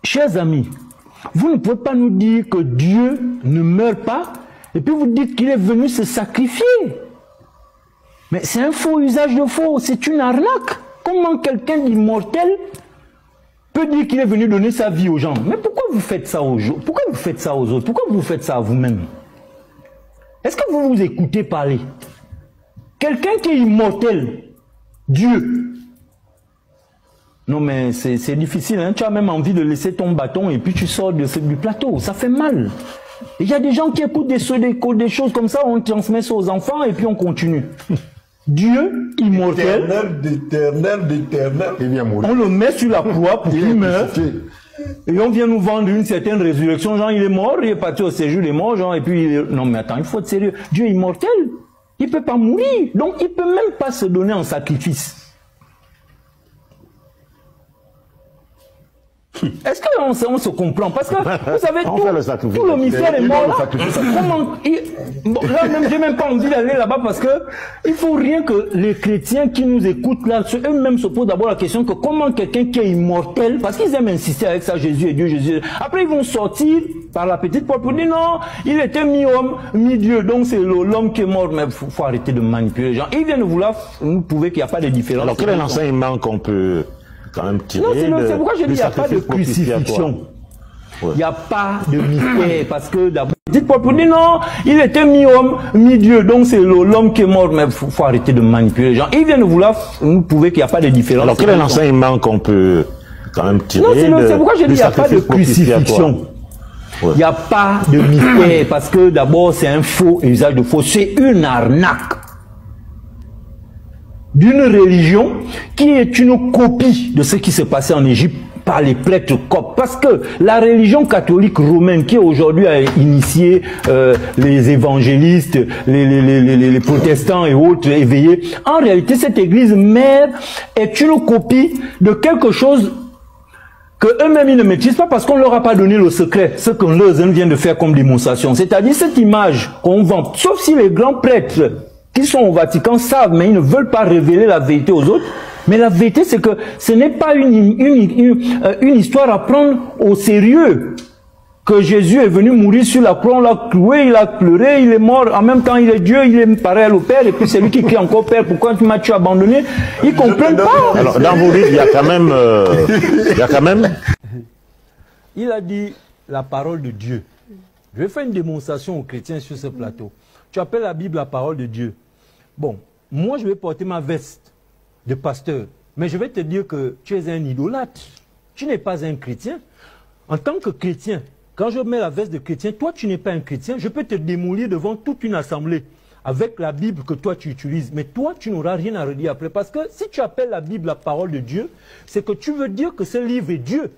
chers amis, vous ne pouvez pas nous dire que Dieu ne meurt pas et puis vous dites qu'il est venu se sacrifier. Mais c'est un faux usage de faux, c'est une arnaque. Comment quelqu'un d'immortel peut dire qu'il est venu donner sa vie aux gens? Mais pourquoi vous faites ça aux gens? Pourquoi vous faites ça aux autres? Pourquoi vous faites ça à vous-même? Est-ce que vous vous écoutez parler? Quelqu'un qui est immortel, Dieu. Non mais c'est difficile, hein? Tu as même envie de laisser ton bâton et puis tu sors du plateau, ça fait mal. Il y a des gens qui écoutent des choses comme ça, on transmet ça aux enfants et puis on continue. Dieu, immortel, on le met sur la croix pour qu'il meure. Et on vient nous vendre une certaine résurrection, genre il est mort, il est parti au séjour, il est mort, genre, et puis non mais attends, il faut être sérieux. Dieu est immortel, il ne peut pas mourir, donc il ne peut même pas se donner en sacrifice. Est-ce qu'on se comprend? Parce que vous savez, tout le mystère est mort là. Là même, j'ai même pas envie d'aller là-bas parce que il faut rien que les chrétiens qui nous écoutent là, eux-mêmes se posent d'abord la question que comment quelqu'un qui est immortel, parce qu'ils aiment insister avec ça, Jésus est Dieu, Jésus. Après ils vont sortir par la petite porte pour dire non, il était mi-homme, mi-dieu, donc c'est l'homme qui est mort. Mais faut arrêter de manipuler les gens. Ils viennent vouloir nous prouver qu'il n'y a pas de différence. Alors quel est l'enseignement qu'on peut quand même tirer? Non, c'est pourquoi je dis qu'il n'y a pas de crucifixion. Il n'y a pas de mystère, parce que d'abord, dites pas pour dire non, il était mi-homme, mi-dieu, donc c'est l'homme qui est mort, mais faut arrêter de manipuler les gens. Ils viennent vouloir nous prouver qu'il n'y a pas de différence. Alors quel est l'enseignement qu'on peut quand même tirer? Non, c'est pourquoi je dis qu'il n'y a pas de crucifixion. Il n'y a pas de mystère, parce que d'abord c'est un faux usage de faux, c'est une arnaque d'une religion qui est une copie de ce qui se passait en Égypte par les prêtres coptes. Parce que la religion catholique romaine qui aujourd'hui a initié les évangélistes, les protestants et autres éveillés, en réalité cette église mère est une copie de quelque chose que eux-mêmes ils ne maîtrisent pas parce qu'on leur a pas donné le secret, ce que Leuzen vient de faire comme démonstration. C'est-à-dire cette image qu'on vend, sauf si les grands prêtres qui sont au Vatican savent, mais ils ne veulent pas révéler la vérité aux autres. Mais la vérité, c'est que ce n'est pas une histoire à prendre au sérieux. Que Jésus est venu mourir sur la croix, on l'a cloué, il a pleuré, il est mort. En même temps, il est Dieu, il est pareil au Père. Et puis c'est lui qui crie encore Père, pourquoi tu m'as abandonné? Ils ne comprennent pas. Alors dans vos livres, il y a quand même... Il a dit la parole de Dieu. Je vais faire une démonstration aux chrétiens sur ce plateau. Tu appelles la Bible la parole de Dieu. Bon, moi je vais porter ma veste de pasteur, mais je vais te dire que tu es un idolâtre. Tu n'es pas un chrétien. En tant que chrétien, quand je mets la veste de chrétien, toi tu n'es pas un chrétien, je peux te démolir devant toute une assemblée avec la Bible que toi tu utilises. Mais toi tu n'auras rien à redire après. Parce que si tu appelles la Bible la parole de Dieu, c'est que tu veux dire que ce livre est Dieu.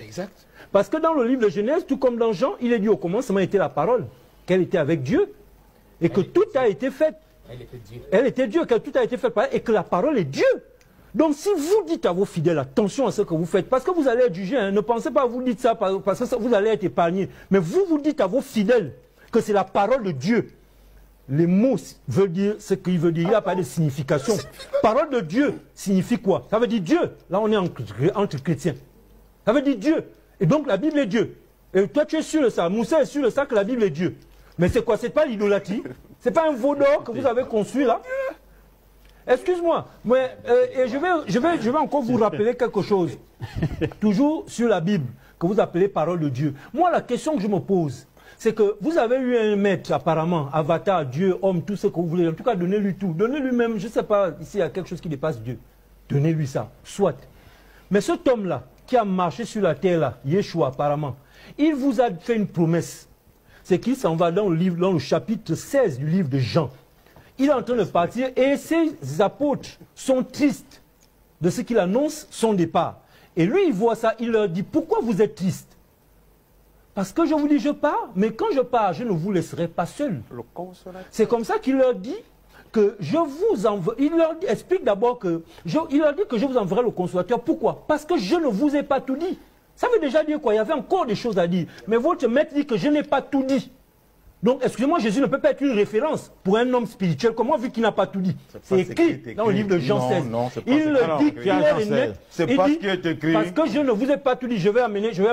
Exact. Parce que dans le livre de Genèse, tout comme dans Jean, il est dit au commencement était la parole, qu'elle était avec Dieu. Et que tout a été fait. Elle était Dieu. Elle était Dieu, que tout a été fait par elle, et que la parole est Dieu. Donc si vous dites à vos fidèles, attention à ce que vous faites, parce que vous allez être jugés, hein, ne pensez pas que vous dites ça parce que vous allez être épargnés. Mais vous dites à vos fidèles que c'est la parole de Dieu. Les mots veulent dire ce qu'il veut dire, il n'y a pas de signification. Parole de Dieu signifie quoi? Ça veut dire Dieu. Là on est entre chrétiens. Ça veut dire Dieu. Et donc la Bible est Dieu. Et toi tu es sûr de ça, Moussa est sûr de ça que la Bible est Dieu. Mais c'est quoi? C'est pas l'idolâtrie? C'est pas un veau d'or que vous avez construit là? Excuse-moi, mais je vais encore vous rappeler quelque chose. Toujours sur la Bible, que vous appelez parole de Dieu. Moi, la question que je me pose, c'est que vous avez eu un maître apparemment, avatar, Dieu, homme, tout ce que vous voulez. En tout cas, donnez-lui tout. Donnez-lui même, je ne sais pas, ici il y a quelque chose qui dépasse Dieu. Donnez-lui ça, soit. Mais cet homme-là, qui a marché sur la terre là, Yeshua apparemment, il vous a fait une promesse. C'est qu'il s'en va dans le chapitre 16 du livre de Jean. Il est en train de partir et ses apôtres sont tristes de ce qu'il annonce son départ. Et lui, il voit ça, il leur dit, pourquoi vous êtes tristes? Parce que je vous dis, je pars, mais quand je pars, je ne vous laisserai pas seul. C'est comme ça qu'il leur dit que je vous envoie. Il leur explique d'abord que, il leur dit que je vous enverrai le consolateur. Pourquoi? Parce que je ne vous ai pas tout dit. Ça veut déjà dire quoi? Il y avait encore des choses à dire. Mais votre maître dit que je n'ai pas tout dit. Donc, excusez-moi, Jésus ne peut pas être une référence pour un homme spirituel. Comment, vu qu'il n'a pas tout dit? C'est écrit dans le livre de Jean 16. Il le dit clair et net. C'est pas ce qui est écrit. Parce que je ne vous ai pas tout dit, je vais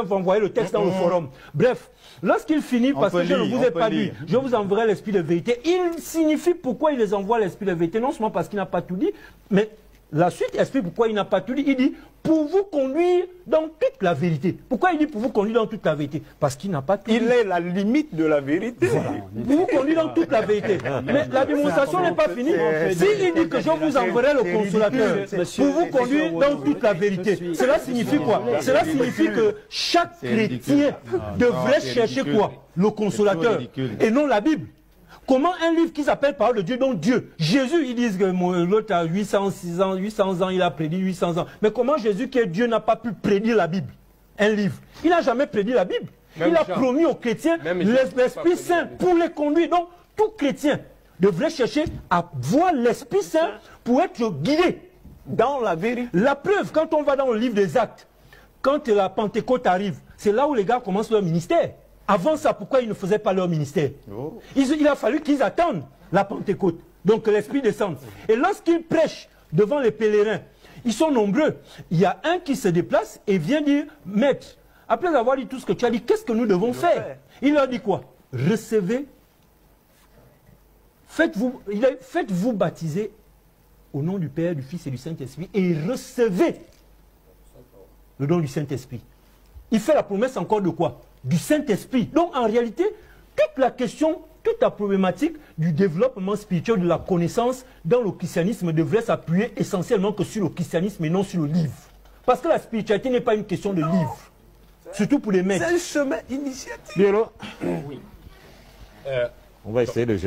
vous envoyer le texte dans le forum. Bref, lorsqu'il finit, parce que je ne vous ai pas dit, je vous enverrai l'esprit de vérité. Il signifie pourquoi il les envoie l'esprit de vérité. Non seulement parce qu'il n'a pas tout dit, mais la suite explique pourquoi il n'a pas tout dit. Il dit, pour vous conduire dans toute la vérité. Pourquoi il dit pour vous conduire dans toute la vérité? Parce qu'il n'a pas tout dit. Il est la limite de la vérité. Voilà. Pour vous conduire dans toute la vérité. Mais la démonstration n'est pas finie. S'il dit que je vous enverrai le consolateur pour vous conduire dans toute la vérité, cela signifie quoi? Cela signifie que chaque chrétien devrait chercher quoi? Le consolateur et non la Bible. Comment un livre qui s'appelle Parole de Dieu, donc Dieu, Jésus, ils disent que l'autre a 800 ans, il a prédit 800 ans. Mais comment Jésus, qui est Dieu, n'a pas pu prédire la Bible? Un livre. Il n'a jamais prédit la Bible. Il a promis aux chrétiens l'Esprit Saint pour les conduire. Donc, tout chrétien devrait chercher à voir l'Esprit Saint pour être guidé dans la vérité. La preuve, quand on va dans le livre des Actes, quand la Pentecôte arrive, c'est là où les gars commencent leur ministère. Avant ça, pourquoi ils ne faisaient pas leur ministère? Il a fallu qu'ils attendent la Pentecôte, donc que l'Esprit descende. Et lorsqu'ils prêchent devant les pèlerins, ils sont nombreux. Il y a un qui se déplace et vient dire, Maître, après avoir dit tout ce que tu as dit, qu'est-ce que nous devons faire? Il leur dit quoi? Recevez, faites-vous baptiser au nom du Père, du Fils et du Saint-Esprit et recevez le don du Saint-Esprit. Il fait la promesse encore de quoi? Du Saint-Esprit. Donc en réalité, toute la question, toute la problématique du développement spirituel, de la connaissance dans le christianisme devrait s'appuyer essentiellement que sur le christianisme et non sur le livre. Parce que la spiritualité n'est pas une question de livre. Surtout pour les mecs. C'est un chemin initiatique. Biolo. Oui. On va essayer de